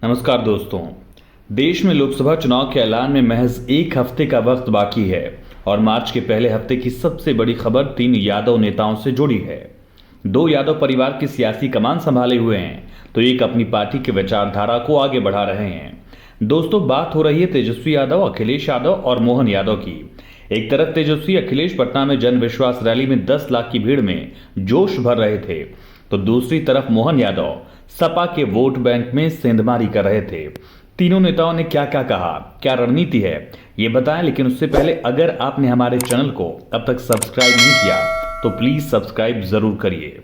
नमस्कार दोस्तों। देश में लोकसभा चुनाव के ऐलान में महज एक हफ्ते का वक्त बाकी है और मार्च के पहले हफ्ते की सबसे बड़ी खबर 3 यादव नेताओं से जुड़ी है। 2 यादव परिवार की सियासी कमान संभाले हुए हैं तो एक अपनी पार्टी की विचारधारा को आगे बढ़ा रहे हैं। दोस्तों, बात हो रही है तेजस्वी यादव, अखिलेश यादव और मोहन यादव की। एक तरफ तेजस्वी अखिलेश पटना में जन विश्वास रैली में 10 लाख की भीड़ में जोश भर रहे थे, तो दूसरी तरफ मोहन यादव सपा के वोट बैंक में सेंधमारी कर रहे थे। तीनों नेताओं ने क्या क्या कहा, क्या रणनीति है, ये बताएं। लेकिन उससे पहले अगर आपने हमारे चैनल को अब तक सब्सक्राइब नहीं किया तो प्लीज सब्सक्राइब जरूर करिए।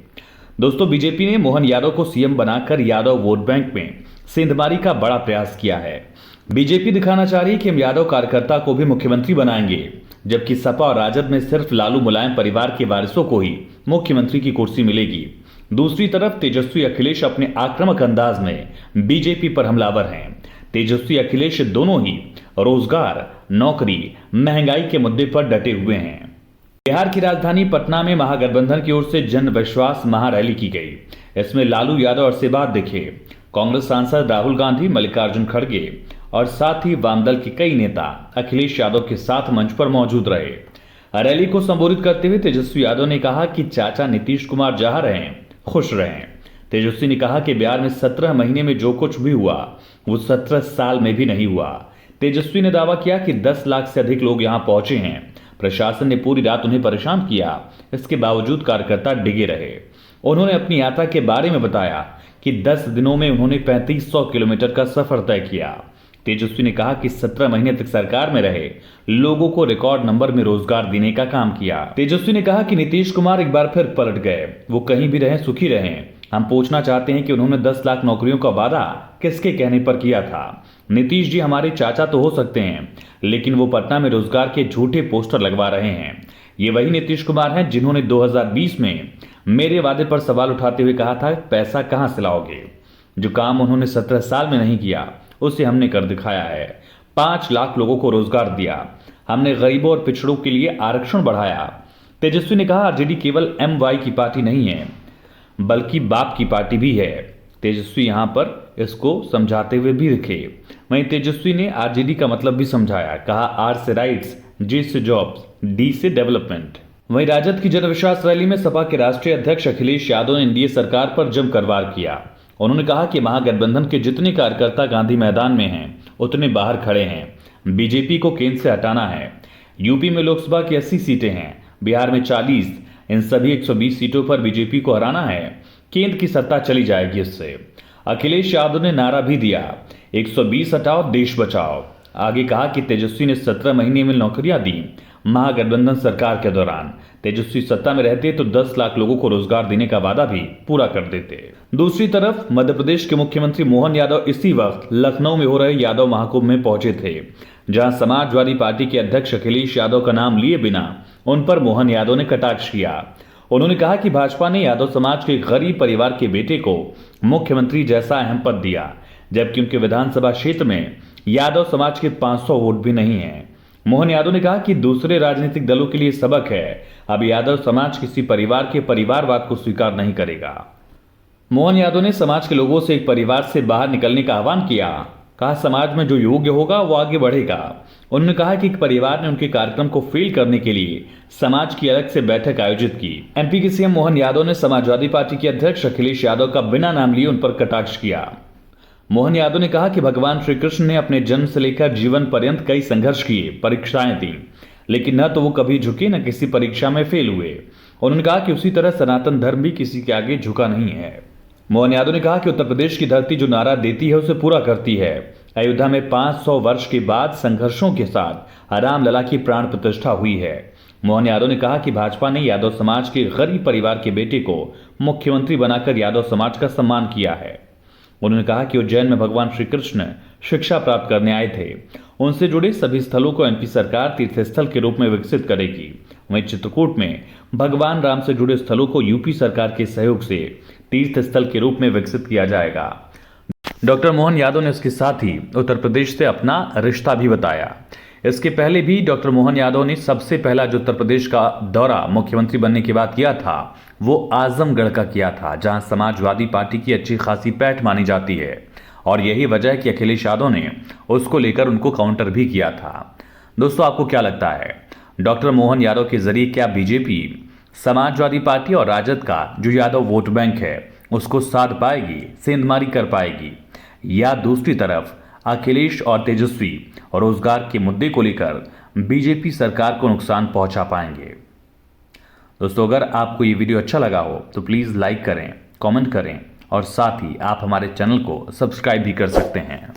दोस्तों, बीजेपी ने मोहन यादव को सीएम बनाकर यादव वोट बैंक में सेंधमारी का बड़ा प्रयास किया है। बीजेपी दिखाना चाह रही है कि हम यादव कार्यकर्ता को भी मुख्यमंत्री बनाएंगे, जबकि सपा और राजद में सिर्फ लालू मुलायम परिवार के वारिसों को ही मुख्यमंत्री की कुर्सी मिलेगी। दूसरी तरफ तेजस्वी अखिलेश अपने आक्रामक अंदाज में बीजेपी पर हमलावर हैं। तेजस्वी अखिलेश दोनों ही रोजगार, नौकरी, महंगाई के मुद्दे पर डटे हुए हैं। बिहार की राजधानी पटना में महागठबंधन की ओर से जन विश्वास महारैली की गई। इसमें लालू यादव और से बाद दिखे। कांग्रेस सांसद राहुल गांधी, मल्लिकार्जुन खड़गे और साथ ही वामदल के कई नेता अखिलेश यादव के साथ मंच पर मौजूद रहे। रैली को संबोधित करते हुए तेजस्वी यादव ने कहा कि चाचा नीतीश कुमार जहां रहें, खुश रहें। तेजस्वी ने कहा कि बिहार में 17 महीने में जो कुछ भी हुआ वो 17 साल में भी नहीं हुआ। तेजस्वी ने दावा किया कि 10 लाख से अधिक लोग यहां पहुंचे हैं। प्रशासन ने पूरी रात उन्हें परेशान किया, इसके बावजूद कार्यकर्ता डिगे रहे। उन्होंने अपनी यात्रा के बारे में बताया कि 10 दिनों में उन्होंने 3500 किलोमीटर का सफर तय किया। तेजस्वी ने कहा कि 17 महीने तक सरकार में रहे लोगों को रिकॉर्ड नंबर में रोजगार देने का काम किया। तेजस्वी ने कहा कि नीतीश कुमार एक बार फिर पलट गए, वो कहीं भी रहें, सुखी रहें। हम पूछना चाहते हैं कि उन्होंने 10 लाख नौकरियों का वादा किसके कहने पर किया था। नीतीश जी हमारे चाचा तो हो सकते हैं, लेकिन वो पटना में रोजगार के झूठे पोस्टर लगवा रहे हैं। ये वही नीतीश कुमार हैं जिन्होंने 2020 में मेरे वादे पर सवाल उठाते हुए कहा था, पैसा कहां से लाओगे। जो काम उन्होंने 17 साल में नहीं किया उसे हमने कर दिखाया है। 5 लाख लोगों को रोजगार दिया, हमने गरीबों और पिछड़ों के लिए आरक्षण बढ़ाया। तेजस्वी ने कहा आरजेडी केवल एमवाई की पार्टी नहीं है बल्कि बाप की पार्टी भी है। तेजस्वी यहां पर इसको समझाते हुए भी दिखे। वहीं तेजस्वी ने आरजेडी का मतलब भी समझाया, कहा आर से राइट्स, जी से जॉब्स, डी से डेवलपमेंट। वहीं राजद की जनविश्वास रैली में सपा के राष्ट्रीय अध्यक्ष अखिलेश यादव ने एनडीए सरकार पर जमकर वार किया। उन्होंने कहा कि महागठबंधन के जितने कार्यकर्ता गांधी मैदान में हैं उतने बाहर खड़े हैं। बीजेपी को केंद्र से हटाना है। यूपी में लोकसभा की 80 सीटें हैं, बिहार में 40। इन सभी 120 सीटों पर बीजेपी को हराना है। केंद्र की सत्ता चली जाएगी इससे। अखिलेश यादव ने नारा भी दिया, 120 हटाओ, देश बचाओ। आगे कहा कि तेजस्वी ने 17 महीने में नौकरियां दी। महागठबंधन सरकार के दौरान तेजस्वी सत्ता में रहते तो 10 लाख लोगों को रोजगार देने का वादा भी पूरा कर देते। दूसरी तरफ मध्य प्रदेश के मुख्यमंत्री मोहन यादव इसी वक्त लखनऊ में हो रहे यादव महाकुंभ में पहुंचे थे, जहां समाजवादी पार्टी के अध्यक्ष अखिलेश यादव का नाम लिए बिना उन पर मोहन यादव ने कटाक्ष किया। उन्होंने कहा कि भाजपा ने यादव समाज के गरीब परिवार के बेटे को मुख्यमंत्री जैसा अहम पद दिया, जबकि उनके विधानसभा क्षेत्र में यादव समाज के 500 वोट भी नहीं है। मोहन यादव ने कहा कि दूसरे राजनीतिक दलों के लिए सबक है, अब यादव समाज किसी परिवार के परिवारवाद को स्वीकार नहीं करेगा। मोहन यादव ने समाज के लोगों से एक परिवार से बाहर निकलने का आह्वान किया। कहा समाज में जो योग्य होगा वो आगे बढ़ेगा। उन्होंने कहा कि एक परिवार ने उनके कार्यक्रम को फेल करने के लिए समाज की अलग से बैठक आयोजित की। एमपी के सीएम मोहन यादव ने समाजवादी पार्टी के अध्यक्ष अखिलेश यादव का बिना नाम लिए उन पर कटाक्ष किया। मोहन यादव ने कहा कि भगवान श्री कृष्ण ने अपने जन्म से लेकर जीवन पर्यंत कई संघर्ष किए, परीक्षाएं दी, लेकिन न तो वो कभी झुके न किसी परीक्षा में फेल हुए। उन्होंने कहा कि उसी तरह सनातन धर्म भी किसी के आगे झुका नहीं है। मोहन यादव ने कहा कि उत्तर प्रदेश की धरती जो नारा देती है उसे पूरा करती है। अयोध्या में 500 वर्ष के बाद संघर्षों के साथ रामलला की प्राण प्रतिष्ठा हुई है। मोहन यादव ने कहा कि भाजपा ने यादव समाज के गरीब परिवार के बेटे को मुख्यमंत्री बनाकर यादव समाज का सम्मान किया है। उन्होंने कहा कि उज्जैन में भगवान श्री कृष्ण शिक्षा प्राप्त करने आए थे। उनसे जुड़े सभी स्थलों को एमपी सरकार तीर्थस्थल के रूप में विकसित करेगी। वहीं चित्रकूट में भगवान राम से जुड़े स्थलों को यूपी सरकार के सहयोग से तीर्थस्थल के रूप में विकसित किया जाएगा। डॉक्टर मोहन यादव ने इसके साथ ही उत्तर प्रदेश से अपना रिश्ता भी बताया। इसके पहले भी डॉक्टर मोहन यादव ने सबसे पहला जो उत्तर प्रदेश का दौरा मुख्यमंत्री बनने के बाद किया था वो आजमगढ़ का किया था, जहां समाजवादी पार्टी की अच्छी खासी पैठ मानी जाती है और यही वजह है कि अखिलेश यादव ने उसको लेकर उनको काउंटर भी किया था। दोस्तों, आपको क्या लगता है, डॉक्टर मोहन यादव के जरिए क्या बीजेपी समाजवादी पार्टी और राजद का जो यादव वोट बैंक है उसको साध पाएगी, सेंधमारी कर पाएगी, या दूसरी तरफ अखिलेश और तेजस्वी और रोजगार के मुद्दे को लेकर बीजेपी सरकार को नुकसान पहुंचा पाएंगे? दोस्तों, अगर आपको ये वीडियो अच्छा लगा हो तो प्लीज़ लाइक करें, कमेंट करें और साथ ही आप हमारे चैनल को सब्सक्राइब भी कर सकते हैं।